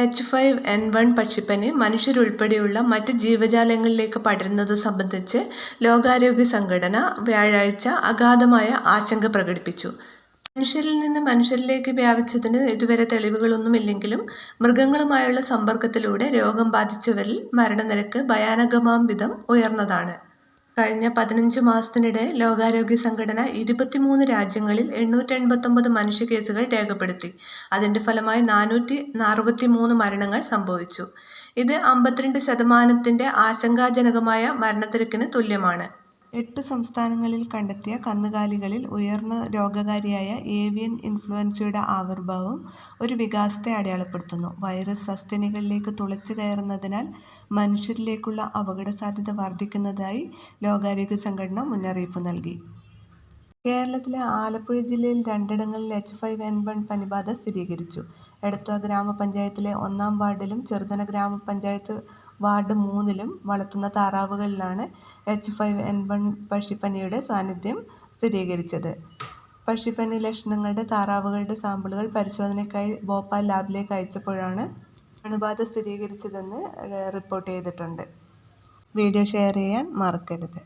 H5N1 പക്ഷിപ്പനി മനുഷ്യരുൾപ്പെടെയുള്ള മറ്റ് ജീവജാലങ്ങളിലേക്ക് പടരുന്നത് സംബന്ധിച്ച് ലോകാരോഗ്യ സംഘടന വ്യാഴാഴ്ച അഗാധമായ ആശങ്ക പ്രകടിപ്പിച്ചു. മനുഷ്യരിൽ നിന്ന് മനുഷ്യരിലേക്ക് വ്യാപിച്ചതിന് ഇതുവരെ തെളിവുകളൊന്നുമില്ലെങ്കിലും മൃഗങ്ങളുമായുള്ള സമ്പർക്കത്തിലൂടെ രോഗം ബാധിച്ചവരിൽ മരണനിരക്ക് ഭയാനകമാം വിധം ഉയർന്നതാണ്. കഴിഞ്ഞ 15 മാസത്തിനിടെ ലോകാരോഗ്യ സംഘടന 23 രാജ്യങ്ങളിൽ 889 മനുഷ്യക്കേസുകൾ രേഖപ്പെടുത്തി. അതിന്റെ ഫലമായി 463 മരണങ്ങൾ സംഭവിച്ചു. ഇത് 52% ആശങ്കാജനകമായ മരണനിരക്കിന് തുല്യമാണ്. 8 സംസ്ഥാനങ്ങളിൽ കണ്ടെത്തിയ കന്നുകാലികളിൽ ഉയർന്ന രോഗകാരിയായ ഏവിയൻ ഇൻഫ്ലുവൻസയുടെ ആവിർഭാവം ഒരു വികാസത്തെ അടയാളപ്പെടുത്തുന്നു. വൈറസ് സസ്തനികളിലേക്ക് തുളച്ചു കയറുന്നതിനാൽ മനുഷ്യരിലേക്കുള്ള അപകടസാധ്യത വർദ്ധിക്കുന്നതായി ലോകാരോഗ്യ സംഘടന മുന്നറിയിപ്പ് നൽകി. കേരളത്തിലെ ആലപ്പുഴ ജില്ലയിൽ 2ഇടങ്ങളിൽ H5N1 പനിബാധ സ്ഥിരീകരിച്ചു. എടത്വ ഗ്രാമപഞ്ചായത്തിലെ 1-ാം വാർഡിലും ചെറുതല ഗ്രാമപഞ്ചായത്ത് വാർഡ് 3-ലും വളർത്തുന്ന താറാവുകളിലാണ് H5N1 പക്ഷിപ്പനിയുടെ സാന്നിധ്യം സ്ഥിരീകരിച്ചത്. പക്ഷിപ്പനി ലക്ഷണങ്ങളുടെ താറാവുകളുടെ സാമ്പിളുകൾ പരിശോധനയ്ക്കായി ഭോപ്പാൽ ലാബിലേക്ക് അയച്ചപ്പോഴാണ് അണുബാധ സ്ഥിരീകരിച്ചതെന്ന് റിപ്പോർട്ട് ചെയ്തിട്ടുണ്ട്. വീഡിയോ ഷെയർ ചെയ്യാൻ മറക്കരുത്.